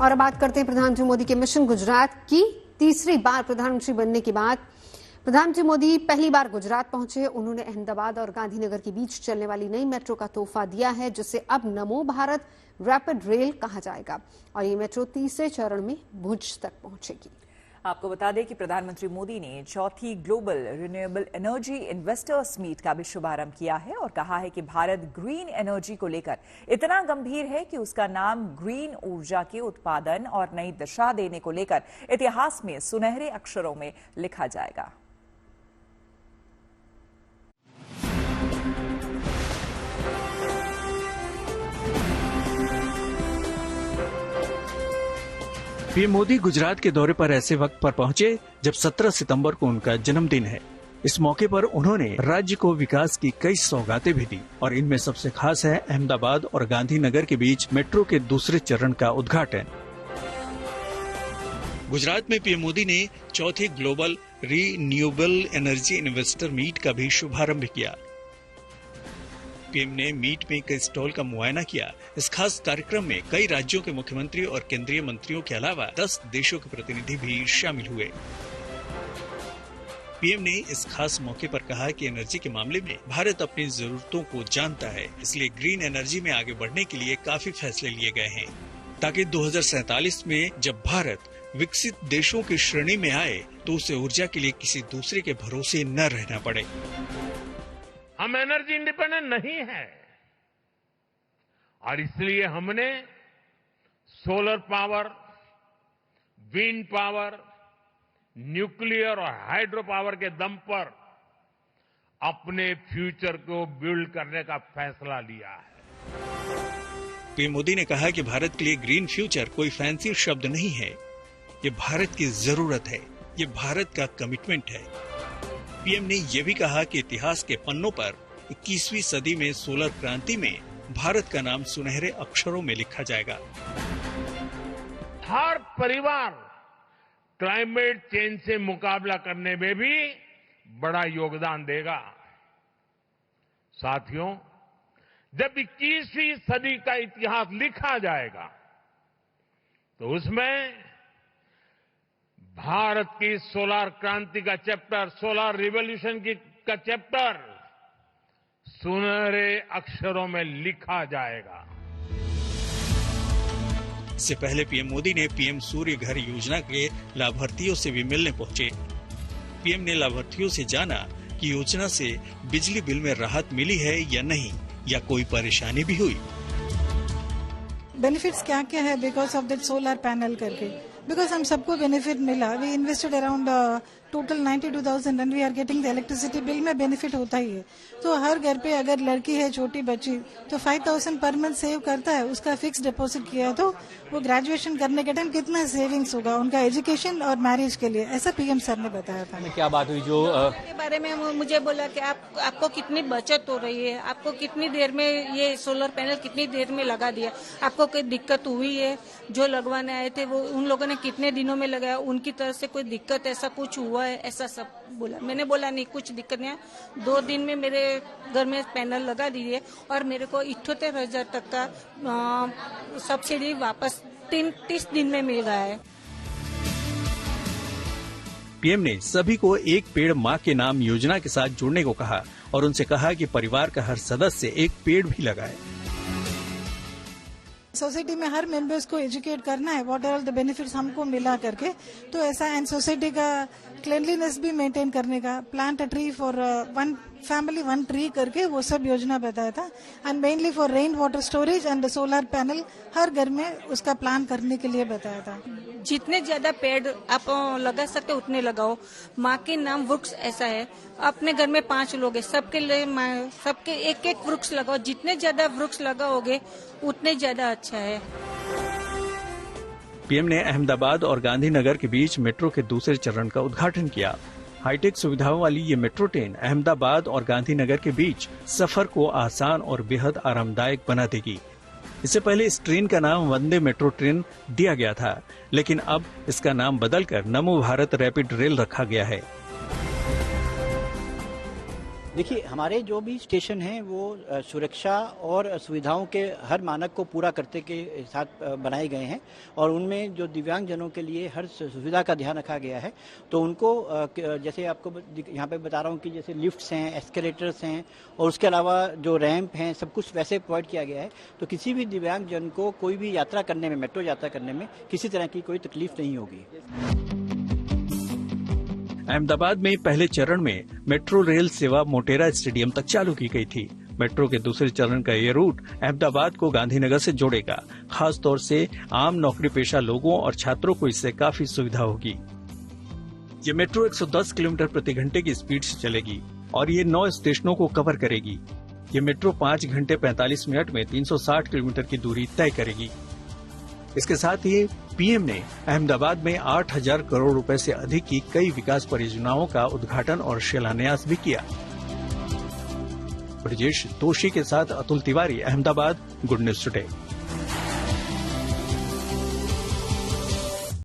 और अब बात करते हैं प्रधानमंत्री मोदी के मिशन गुजरात की। तीसरी बार प्रधानमंत्री बनने के बाद प्रधानमंत्री मोदी पहली बार गुजरात पहुंचे। उन्होंने अहमदाबाद और गांधीनगर के बीच चलने वाली नई मेट्रो का तोहफा दिया है, जिसे अब नमो भारत रैपिड रेल कहा जाएगा और ये मेट्रो तीसरे चरण में भुज तक पहुंचेगी। आपको बता दें कि प्रधानमंत्री मोदी ने चौथी global renewable energy investors meet का भी शुभारंभ किया है और कहा है कि भारत ग्रीन एनर्जी को लेकर इतना गंभीर है कि उसका नाम ग्रीन ऊर्जा के उत्पादन और नई दिशा देने को लेकर इतिहास में सुनहरे अक्षरों में लिखा जाएगा। पीएम मोदी गुजरात के दौरे पर ऐसे वक्त पर पहुंचे जब 17 सितंबर को उनका जन्मदिन है। इस मौके पर उन्होंने राज्य को विकास की कई सौगातें भी दी और इनमें सबसे खास है अहमदाबाद और गांधीनगर के बीच मेट्रो के दूसरे चरण का उद्घाटन। गुजरात में पीएम मोदी ने चौथी global renewable energy investor meet का भी शुभारंभ किया। पीएम ने मीट में कई स्टॉल का मुआयना किया। इस खास कार्यक्रम में कई राज्यों के मुख्यमंत्री और केंद्रीय मंत्रियों के अलावा 10 देशों के प्रतिनिधि भी शामिल हुए। पीएम ने इस खास मौके पर कहा कि एनर्जी के मामले में भारत अपनी जरूरतों को जानता है, इसलिए ग्रीन एनर्जी में आगे बढ़ने के लिए काफी फैसले लिए गए हैं ताकि 2047 में जब भारत विकसित देशों की श्रेणी में आए तो उसे ऊर्जा के लिए किसी दूसरे के भरोसे न रहना पड़े। हम एनर्जी इंडिपेंडेंट नहीं है और इसलिए हमने solar power, wind power, nuclear और हाइड्रो पावर के दम पर अपने फ्यूचर को बिल्ड करने का फैसला लिया है। पीएम मोदी ने कहा कि भारत के लिए ग्रीन फ्यूचर कोई फैंसी शब्द नहीं है, ये भारत की जरूरत है, ये भारत का कमिटमेंट है। पीएम ने यह भी कहा कि इतिहास के पन्नों पर 21वीं सदी में सोलर क्रांति में भारत का नाम सुनहरे अक्षरों में लिखा जाएगा। हर परिवार क्लाइमेट चेंज से मुकाबला करने में भी बड़ा योगदान देगा। साथियों, जब 21वीं सदी का इतिहास लिखा जाएगा तो उसमें भारत की सोलर क्रांति का चैप्टर, सोलर रिवॉल्यूशन का चैप्टर सुनहरे अक्षरों में लिखा जाएगा। इससे पहले पीएम मोदी ने पीएम सूर्य घर योजना के लाभार्थियों से भी मिलने पहुंचे। पीएम ने लाभार्थियों से जाना कि योजना से बिजली बिल में राहत मिली है या नहीं, या कोई परेशानी भी हुई। बेनिफिट्स क्या क्या है because of that solar panel करके, बिकॉज हम सबको बेनिफिट मिला। We invested around total 92,000 and we are getting the electricity bill में बेनिफिट होता ही है। तो हर घर पे अगर लड़की है, छोटी बच्ची, तो 5,000 पर मंथ सेव करता है, उसका फिक्स डिपॉजिट किया है, तो वो ग्रेजुएशन करने के टाइम कितना सेविंग्स होगा उनका एजुकेशन और मैरिज के लिए, ऐसा पीएम सर ने बताया था। क्या बात हुई जो के बारे में मुझे बोला कि आपको कितनी बचत हो रही है, आपको कितनी देर में ये सोलर पैनल कितनी देर में लगा दिया, आपको कोई दिक्कत हुई है, जो लगवाने आए थे वो उन लोगों ने कितने दिनों में लगाया, उनकी तरफ से कोई दिक्कत ऐसा कुछ हुआ है, ऐसा सब बोला। मैंने बोला नहीं, कुछ दिक्कत नहीं है। 2 दिन में मेरे घर में पैनल लगा दिए और मेरे को 78,000 तक का सब्सिडी वापस 30 दिन में मिल गया है। पीएम ने सभी को एक पेड़ माँ के नाम योजना के साथ जुड़ने को कहा और उनसे कहा कि परिवार का हर सदस्य एक पेड़ भी लगाए। सोसाइटी में हर मेंबर्स को एजुकेट करना है व्हाट आर द बेनिफिट्स हमको मिला करके, तो ऐसा एंड सोसाइटी का क्लीनलीनेस भी मेंटेन करने का, plant a tree for 1 family 1 tree करके वो सब योजना बताया था। And mainly for rain water storage and solar panel हर घर में उसका प्लान करने के लिए बताया था। जितने ज्यादा पेड़ आप लगा सकते उतने लगाओ। माँ के नाम वृक्ष ऐसा है, अपने घर में 5 लोग हैं, सबके लिए सबके एक वृक्ष लगाओ। जितने ज्यादा वृक्ष लगाओगे उतने ज्यादा अच्छा है। पीएम ने अहमदाबाद और गांधीनगर के बीच मेट्रो के दूसरे चरण का उद्घाटन किया। हाईटेक सुविधाओं वाली ये मेट्रो ट्रेन अहमदाबाद और गांधीनगर के बीच सफर को आसान और बेहद आरामदायक बना देगी। इससे पहले इस ट्रेन का नाम वंदे मेट्रो ट्रेन दिया गया था, लेकिन अब इसका नाम बदलकर नमो भारत रैपिड रेल रखा गया है। देखिए, हमारे जो भी स्टेशन हैं वो सुरक्षा और सुविधाओं के हर मानक को पूरा करते के साथ बनाए गए हैं और उनमें जो दिव्यांगजनों के लिए हर सुविधा का ध्यान रखा गया है। तो उनको जैसे आपको यहाँ पे बता रहा हूँ कि जैसे लिफ्ट्स हैं, एस्केलेटर्स हैं और उसके अलावा जो रैंप हैं, सब कुछ वैसे प्रोवाइड किया गया है। तो किसी भी दिव्यांगजन को कोई भी यात्रा करने में, मेट्रो यात्रा करने में किसी तरह की कोई तकलीफ नहीं होगी। अहमदाबाद में पहले चरण में मेट्रो रेल सेवा मोटेरा स्टेडियम तक चालू की गई थी। मेट्रो के दूसरे चरण का ये रूट अहमदाबाद को गांधीनगर से जोड़ेगा। खास तौर से आम नौकरी पेशा लोगों और छात्रों को इससे काफी सुविधा होगी। ये मेट्रो 110 किलोमीटर प्रति घंटे की स्पीड से चलेगी और ये 9 स्टेशनों को कवर करेगी। ये मेट्रो 5 घंटे 45 मिनट में 360 किलोमीटर की दूरी तय करेगी। इसके साथ ही पीएम ने अहमदाबाद में 8,000 करोड़ रुपए से अधिक की कई विकास परियोजनाओं का उद्घाटन और शिलान्यास भी किया। ब्रजेश दोषी के साथ Atul Tiwari, Ahmedabad, good news today.